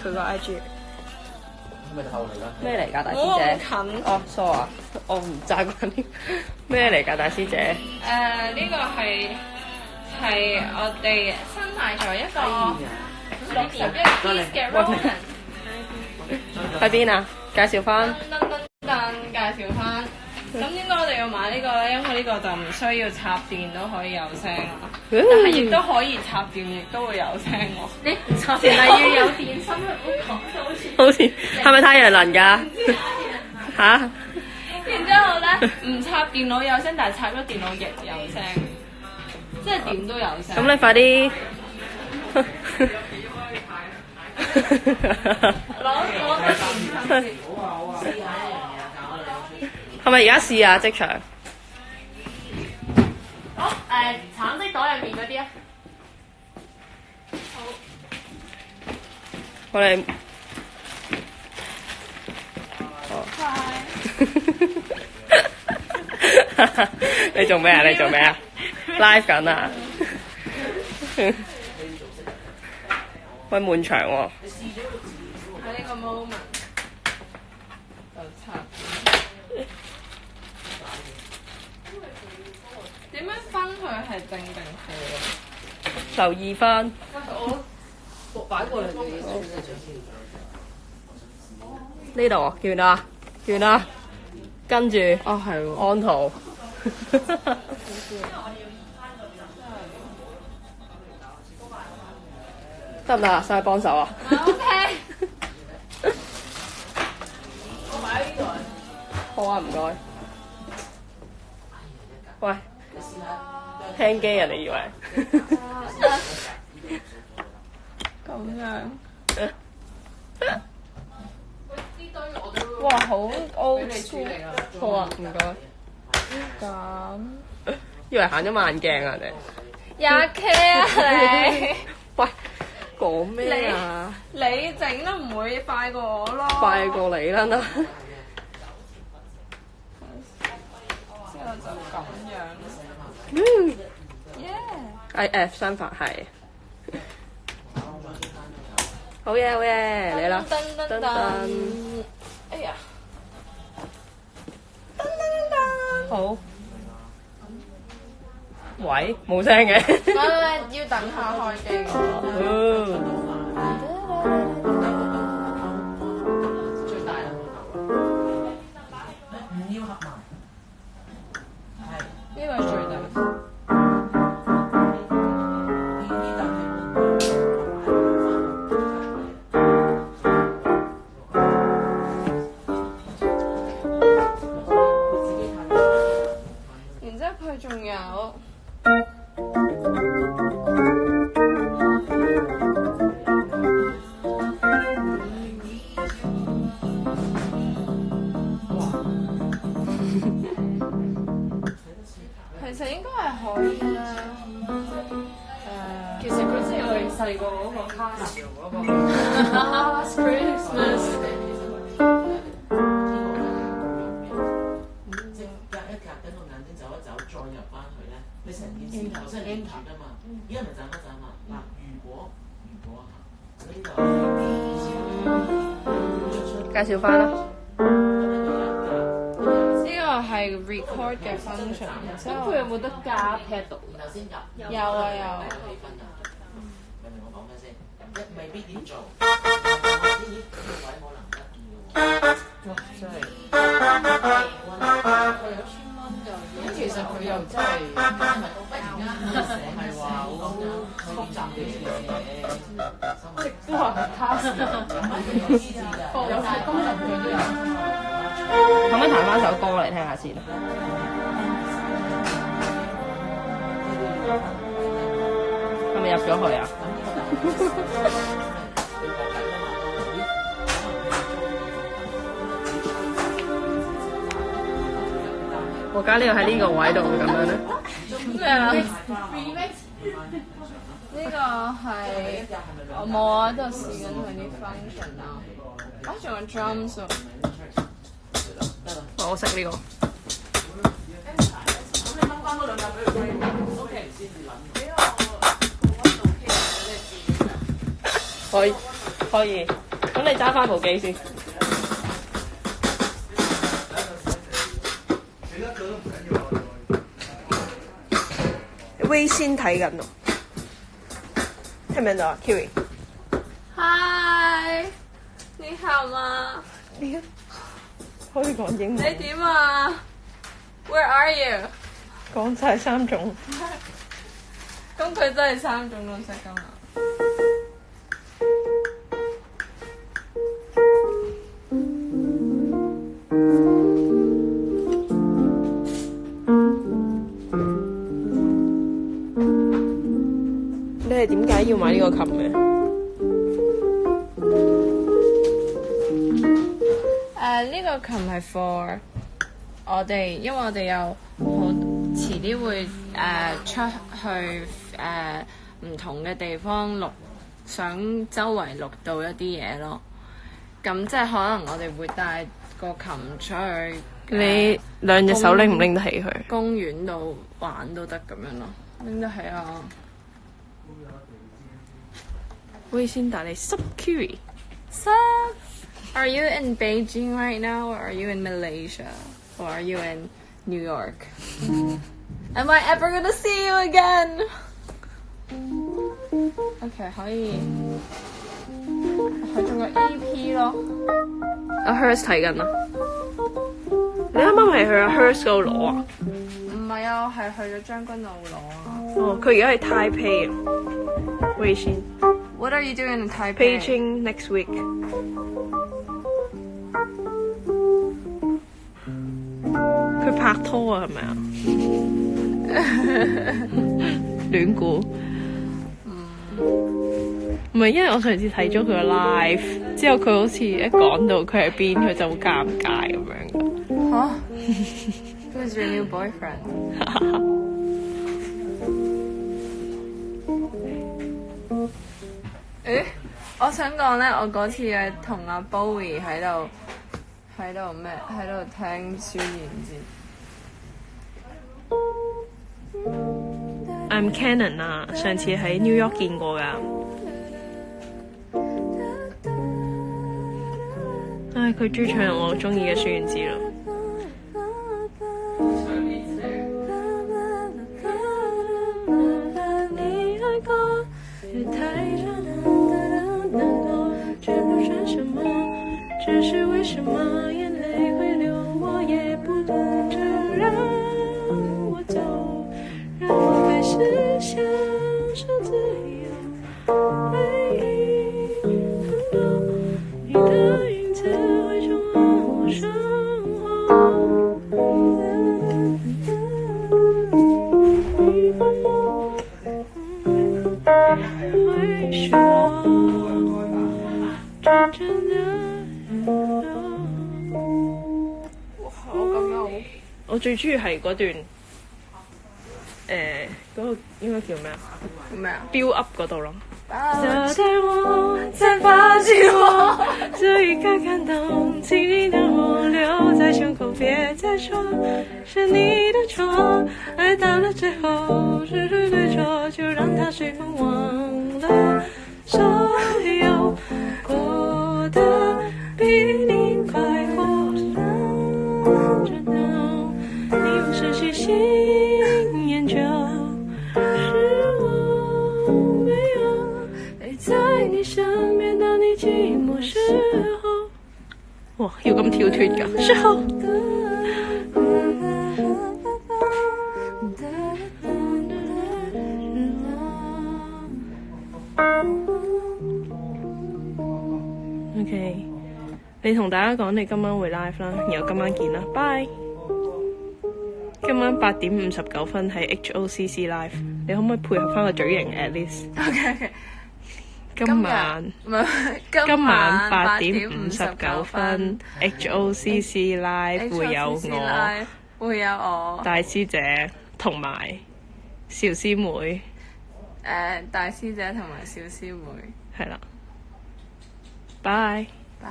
佢個 IG。咪透嚟啦！咩嚟㗎，大師姐？近哦，sorry 啊，我唔習慣啲咩嚟㗎，大師姐。呢個係我哋新買咗一個61 piece 嘅 Roman。喺邊啊？介紹翻。介紹翻。咁點解我哋要買呢個咧？因為呢個就唔需要插電都可以有聲啦，但係亦都可以插電，亦都會有聲喎。你唔插電係要有電芯去講，好似係咪太陽能㗎？嚇！然之後咧，唔插電腦有聲，但係插咗電腦亦有聲，即係點都有聲。咁你快啲攞個電芯係咪而家試啊？即場。好橙色袋入面嗰啲啊。好。我哋。你做咩啊？你做咩啊 ？live 緊啊！喂，滿場喎。喺呢個 moment 就插。點樣分佢係正定負？留意翻。我擺過嚟呢度啊，見啦，見啦，跟住哦係喎，安圖。得唔得啊？使唔使幫手啊 OK。好啊，唔該。喂，聽機人哋以為。咁樣。哇，好 old school。好啊，唔該。咁。以為行咗慢鏡啊，你。廿 K 啊你！喂，講咩啊？你整都唔會快過我咯。快過你啦啦。之後就咁樣。嗯。Yeah。相反係。好嘢，好嘢，嚟啦！噔噔噔。哎呀！噔噔噔。好。喂，冇聲嘅。要等下開機。最大啦，唔要合埋。係。呢個係最大。然之後佢仲有。其實應該係可以啦。其實佢即係我哋細個嗰個 Casio 嗰個 Last Christmas。即隔一隔，等個眼睛走一走，再入翻去咧，你成件事頭先係連住㗎嘛。而家咪眨一眨嘛。嗱，如果介紹翻啦。係 record 嘅 function，咁佢有冇得加 pedal？有啊有。明唔明我講咩先？未必點做，呢啲位可能得意嘅喎。哇！真係。佢有1000蚊就。咁其實佢又真係，唔係話好複雜嘅嘢，即係話係 task。有晒功能佢都有。可唔可以彈翻首歌嚟聽下先？係咪入咗去啊？我家呢個喺呢個位度會咁樣咧？咩啊？呢個係我冇啊，喺度試緊佢啲 function 啊。啊，仲有 drums 喎。我識呢個。可以。咁你揸翻部機先。微先睇緊喎，聽唔聽到啊 ？Kiri， Hi，你好嗎？你可以講英文。你點啊？Where are you？講晒3種。咁佢真係3種都識㗎嘛？你係點解要買呢個琴嘅？呢個琴係 for 我哋，因為我哋有好遲啲會出去唔同嘅地方錄，想周圍錄到一啲嘢咯。咁即係可能我哋會帶個琴出去。你兩隻手拎唔拎得起佢？公園度玩都得咁樣咯，拎得起啊！微先打你 Sup Kiri。 Sup? Are you in Beijing right now, or are you in Malaysia, or are you in New York? Am I ever gonna see you again? OK， 可以。佢仲有 EP 咯。阿 Hers 睇緊啊！你啱啱係去阿 Hers 嗰度攞啊？唔係啊，我係去咗將軍澳攞啊。哦，佢而家係 Taipei 啊。微先。What are you doing in Taipei? Beijing next week。佢拍拖啊，係咪啊？亂估。唔係，因為我上次睇咗佢個 live，之後佢好似一講到佢喺邊，佢就好尷尬咁樣㗎。嚇？Who's your new boyfriend? 誒，我想講咧，我嗰次係同阿 Bowie 喺度咩？喺度聽孫燕姿。I'm Canon 啊，上次喺 New York 見過㗎。唉，佢中意唱我中意嘅孫燕姿咯。只是為什麼眼淚會流，我也不懂，就讓我走，讓我開始享受自由。回憶很多，你的影子會充滿我生活。會說真正的。我最中意係嗰段，嗰個應該叫咩啊？咩啊 ？Build up 嗰度咯。就在我才發現我這一刻感動，請你讓我留在胸口，別再說是你的錯。愛到了最後，只是對錯，就讓它隨風忘了所有，過得比你快活。失去信念就是我沒有陪在你身邊，當你寂寞時候。哇，要咁跳脫㗎？時候。OK， 你同大家講你今晚會 live 啦，然後今晚見啦，拜。今晚8點59分喺 HOCC Live， 你可唔可以配合翻個嘴型 at least？OK。今晚8點59分 HOCC Live 會有我大師姐同埋小師妹。大師姐同埋小師妹。係啦。拜。拜。